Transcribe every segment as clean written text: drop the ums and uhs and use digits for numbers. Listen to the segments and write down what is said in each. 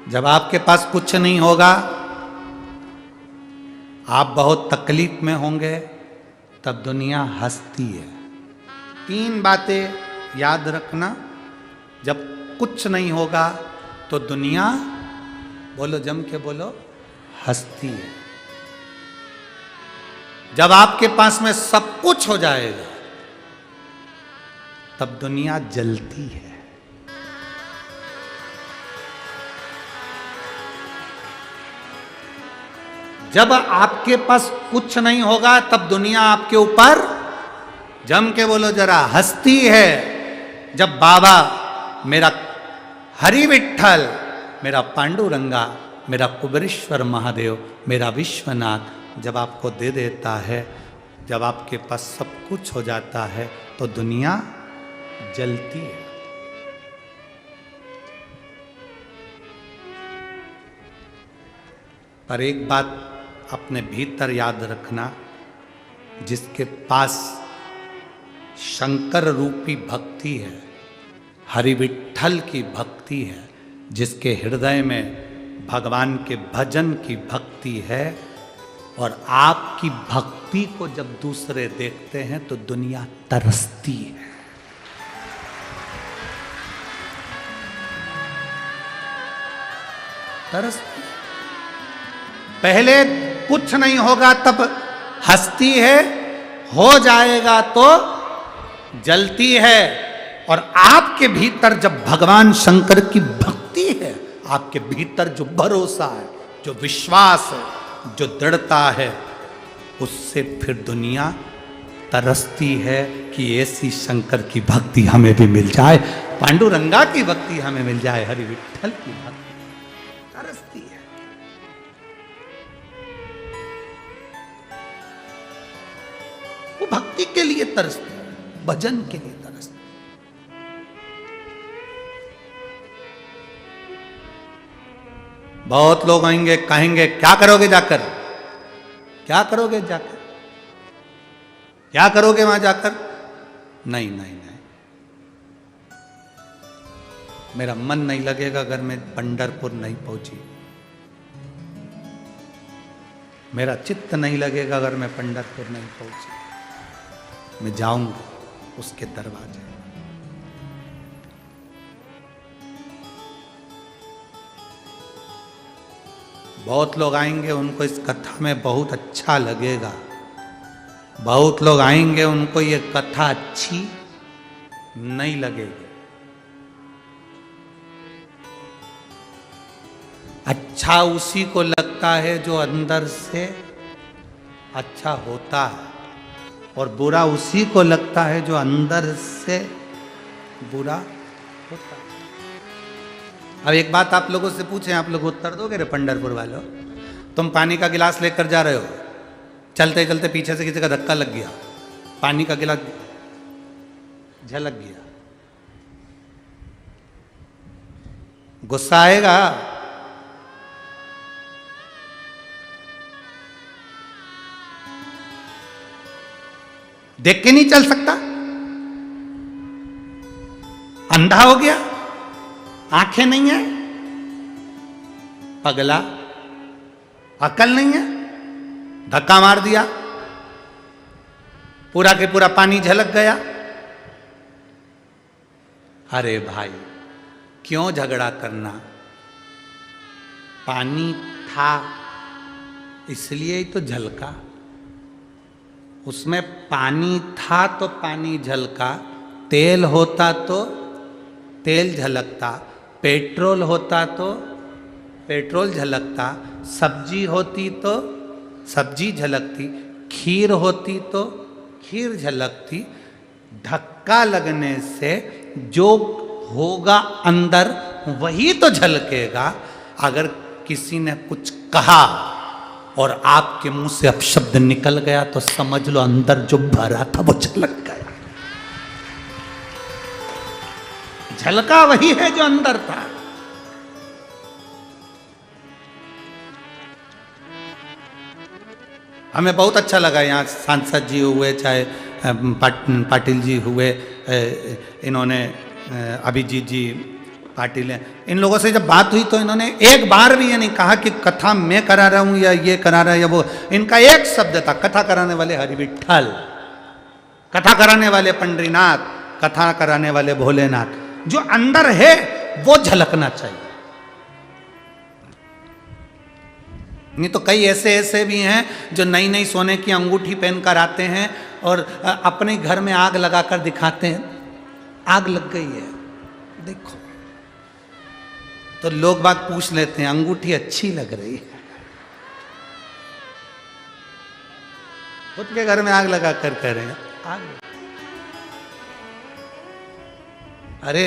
जब आपके पास कुछ नहीं होगा, आप बहुत तकलीफ में होंगे, तब दुनिया हंसती है। 3 बातें याद रखना। जब कुछ नहीं होगा तो दुनिया, बोलो जम के बोलो, हंसती है। जब आपके पास में सब कुछ हो जाएगा तब दुनिया जलती है। जब आपके पास कुछ नहीं होगा तब दुनिया आपके ऊपर, जम के बोलो जरा, हंसती है। जब बाबा मेरा हरि विठ्ठल, मेरा पांडुरंगा, मेरा कुबेरेश्वर महादेव, मेरा विश्वनाथ जब आपको दे देता है, जब आपके पास सब कुछ हो जाता है तो दुनिया जलती है। पर एक बात अपने भीतर याद रखना, जिसके पास शंकर रूपी भक्ति है, हरि विठ्ठल की भक्ति है, जिसके हृदय में भगवान के भजन की भक्ति है, और आपकी भक्ति को जब दूसरे देखते हैं तो दुनिया तरसती है। तरसती। पहले कुछ नहीं होगा तब हंसती है, हो जाएगा तो जलती है। और आपके भीतर जब भगवान शंकर की भक्ति है, आपके भीतर जो भरोसा है, जो विश्वास है, जो दृढ़ता है, उससे फिर दुनिया तरसती है कि ऐसी शंकर की भक्ति हमें भी मिल जाए, पांडुरंगा की भक्ति हमें मिल जाए, हरि विठ्ठल की भक्ति तरसती है। वो भक्ति के लिए तरसती है, भजन के लिए तरसती। बहुत लोग आएंगे, कहेंगे क्या करोगे जाकर, क्या करोगे जाकर, क्या करोगे वहां जाकर। नहीं नहीं नहीं, मेरा मन नहीं लगेगा अगर मैं पंढरपुर नहीं पहुंची, मेरा चित्त नहीं लगेगा अगर मैं पंढरपुर नहीं पहुंची। मैं जाऊंगा उसके दरवाजे। बहुत लोग आएंगे, उनको इस कथा में बहुत अच्छा लगेगा। बहुत लोग आएंगे, उनको ये कथा अच्छी नहीं लगेगी। अच्छा उसी को लगता है जो अंदर से अच्छा होता है, और बुरा उसी को लगता है जो अंदर से बुरा होता है। अब एक बात आप लोगों से पूछें, आप लोग उत्तर दोगे रे पंढरपुर वालों। तुम पानी का गिलास लेकर जा रहे हो, चलते चलते पीछे से किसी का धक्का लग गया, पानी का गिलास झलक गया, गुस्सा आएगा? देख के नहीं चल सकता? अंधा हो गया, आंखें नहीं है, पगला, अकल नहीं है, धक्का मार दिया, पूरा के पूरा पानी झलक गया। अरे भाई, क्यों झगड़ा करना? पानी था इसलिए ही तो झलका। उसमें पानी था तो पानी झलका, तेल होता तो तेल झलकता, पेट्रोल होता तो पेट्रोल झलकता, सब्जी होती तो सब्जी झलकती, खीर होती तो खीर झलकती। धक्का लगने से जो होगा अंदर वही तो झलकेगा। अगर किसी ने कुछ कहा और आपके मुंह से अपशब्द निकल गया तो समझ लो अंदर जो भरा था वो झलक गया। झलका वही है जो अंदर था। हमें बहुत अच्छा लगा, यहाँ सांसद जी हुए, चाहे पाटिल जी हुए, इन्होंने अभिजीत जी पाटिल हैं। इन लोगों से जब बात हुई तो इन्होंने एक बार भी ये नहीं कहा कि कथा मैं करा रहा हूं या ये करा रहा है या वो। इनका एक शब्द था, कथा कराने वाले हरि विठ्ठल, कथा कराने वाले पंडरीनाथ, कथा कराने वाले भोलेनाथ। जो अंदर है वो झलकना चाहिए। नहीं तो कई ऐसे ऐसे भी हैं जो नई नई सोने की अंगूठी पहनकर आते हैं और अपने घर में आग लगाकर दिखाते हैं, आग लग गई है देखो, तो लोग बात पूछ लेते हैं अंगूठी अच्छी लग रही है, खुद के घर में आग लगा कर कह रहे हैं आग। अरे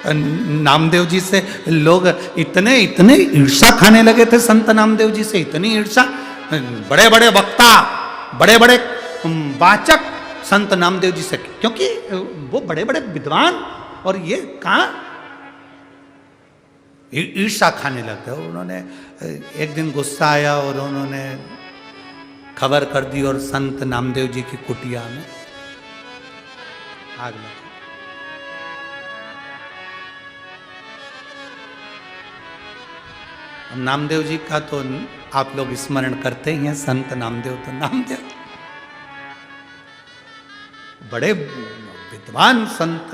नामदेव जी से लोग इतने इतने ईर्ष्या खाने लगे थे, संत नामदेव जी से इतनी ईर्ष्या। बड़े बड़े वक्ता, बड़े बड़े वाचक संत नामदेव जी से, क्योंकि वो बड़े बड़े विद्वान और ये कहाँ ईर्ष्या खाने लगते। उन्होंने एक दिन गुस्सा आया और उन्होंने खबर कर दी और संत नामदेव जी की कुटिया में आग लगी। नामदेव जी का तो आप लोग स्मरण करते ही हैं, संत नामदेव तो नामदेव बड़े विद्वान संत,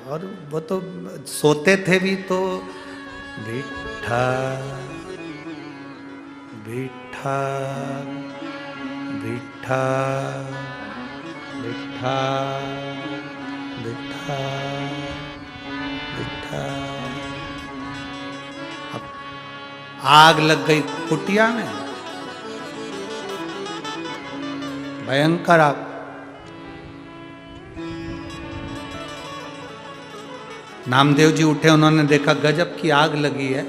और वो तो सोते थे भी तो विठ्ठल विठ्ठल विठ्ठल विठ्ठल विठ्ठल विठ्ठल। आग लग गई कुटिया में, भयंकर आग। नामदेव जी उठे, उन्होंने देखा गजब की आग लगी है।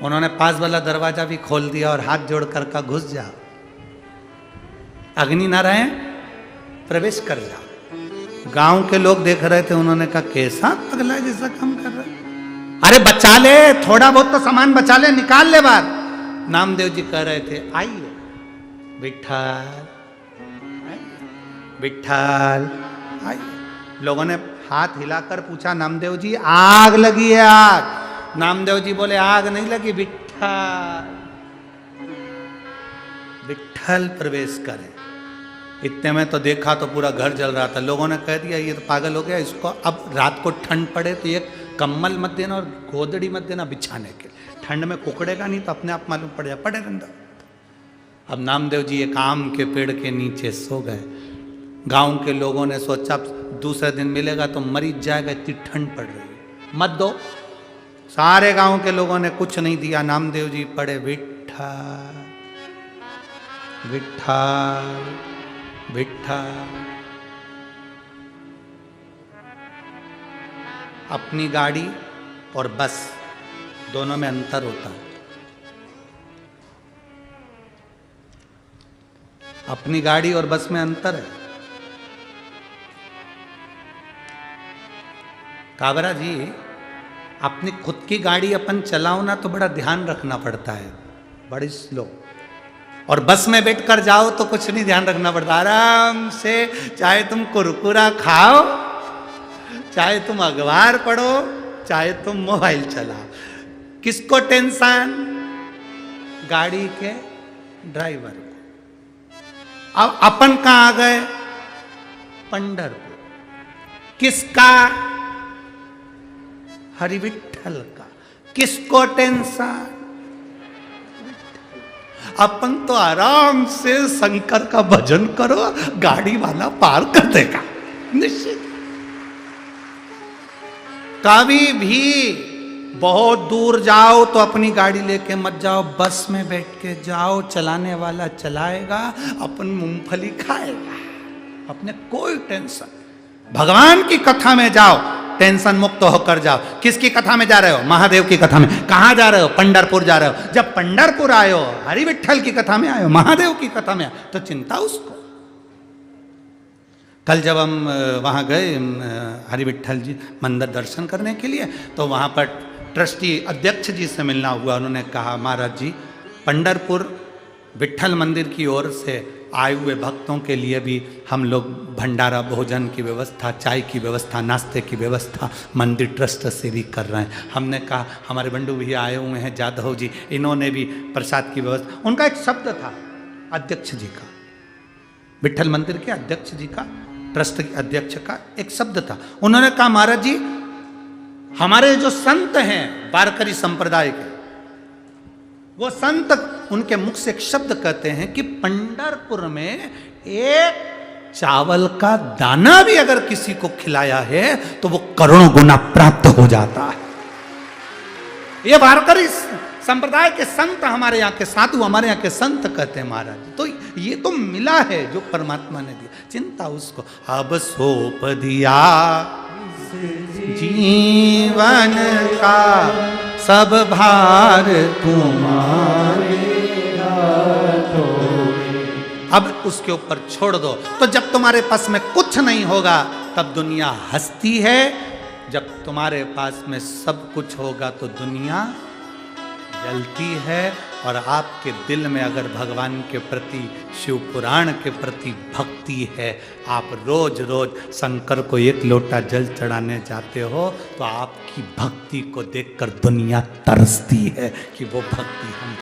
उन्होंने पास वाला दरवाजा भी खोल दिया और हाथ जोड़कर का घुस जाओ, अग्नि ना रहे प्रवेश कर जाओ। गांव के लोग देख रहे थे, उन्होंने कहा कैसा पगला जैसा काम कर रहा है, अरे बचा ले, थोड़ा बहुत तो सामान बचा ले, निकाल ले बाहर। नामदेव जी कह रहे थे आइए विठ्ठल विठ्ठल आइए। लोगों ने हाथ हिलाकर पूछा नामदेव जी आग लगी है आग। नामदेव जी बोले आग नहीं लगी, विठ्ठल विठ्ठल प्रवेश करे। इतने में तो देखा तो पूरा घर जल रहा था। लोगों ने कह दिया ये तो पागल हो गया, इसको अब रात को ठंड पड़े तो एक कम्बल मत देना और गोदड़ी मत देना बिछाने के, ठंड में कुकड़ेगा नहीं तो अपने आप मालूम पड़ जाए, पड़े रहना। अब नामदेव जी एक आम के पेड़ के नीचे सो गए। गांव के लोगों ने सोचा दूसरे दिन मिलेगा तो मरीज जाएगा, इतनी ठंड पड़ रही है, मत दो। सारे गांव के लोगों ने कुछ नहीं दिया। नामदेव जी पड़े विठ्ठल विठ्ठल विठ्ठल। अपनी गाड़ी और बस दोनों में अंतर होता है। अपनी गाड़ी और बस में अंतर है। काबरा जी, अपनी खुद की गाड़ी अपन चलाओ ना तो बड़ा ध्यान रखना पड़ता है, बड़ी स्लो। और बस में बैठकर जाओ तो कुछ नहीं ध्यान रखना पड़ता, आराम से, चाहे तुम कुरकुरा खाओ, चाहे तुम अखबार पढ़ो, चाहे तुम मोबाइल चलाओ। किसको टेंशन? गाड़ी के ड्राइवर को। अब अपन कहां आ गए? पंढरपुर। किसका? हरि विठ्ठल का। किसको टेंशन? अपन तो आराम से शंकर का भजन करो, गाड़ी वाला पार कर देगा निश्चित। कभी भी बहुत दूर जाओ तो अपनी गाड़ी लेके मत जाओ, बस में बैठ के जाओ, चलाने वाला चलाएगा, अपन मूंगफली खाएगा, अपने कोई टेंशन। भगवान की कथा में जाओ, टेंशन मुक्त होकर जाओ। किसकी कथा में जा रहे हो? महादेव की कथा में। कहां जा रहे हो? पंढरपुर जा रहे हो। जब पंढरपुर आए हो, हरि विठ्ठल की कथा में आए हो, महादेव की कथा में आए, तो चिंता उसको। कल जब हम वहाँ गए हरि विठ्ठल जी मंदिर दर्शन करने के लिए, तो वहाँ पर ट्रस्टी अध्यक्ष जी से मिलना हुआ। उन्होंने कहा महाराज जी, पंढरपुर विठ्ठल मंदिर की ओर से आए हुए भक्तों के लिए भी हम लोग भंडारा भोजन की व्यवस्था, चाय की व्यवस्था, नाश्ते की व्यवस्था मंदिर ट्रस्ट से भी कर रहे हैं। हमने कहा हमारे बंडू भैया आए हुए हैं जाधव जी, इन्होंने भी प्रसाद की व्यवस्था, उनका एक शब्द था अध्यक्ष जी का, विठल मंदिर के अध्यक्ष जी का, ट्रस्ट के अध्यक्ष का एक शब्द था। उन्होंने कहा महाराज जी हमारे जो संत हैं वारकरी संप्रदाय के, वो संत उनके मुख से एक शब्द कहते हैं कि पंढरपुर में एक चावल का दाना भी अगर किसी को खिलाया है तो वो करोड़ों गुना प्राप्त हो जाता है। ये वारकरी संप्रदाय के संत, हमारे यहाँ के साधु, हमारे यहाँ के संत कहते हैं महाराज। तो ये तो मिला है जो परमात्मा ने दिया, चिंता उसको। अब सौंप दिया जीवन का सब भार तुम्हारे हाथों में, अब उसके ऊपर छोड़ दो। तो जब तुम्हारे पास में कुछ नहीं होगा तब दुनिया हंसती है, जब तुम्हारे पास में सब कुछ होगा तो दुनिया जलती है। और आपके दिल में अगर भगवान के प्रति, शिव पुराण के प्रति भक्ति है, आप रोज रोज शंकर को एक लोटा जल चढ़ाने जाते हो तो आपकी भक्ति को देखकर दुनिया तरसती है कि वो भक्ति हम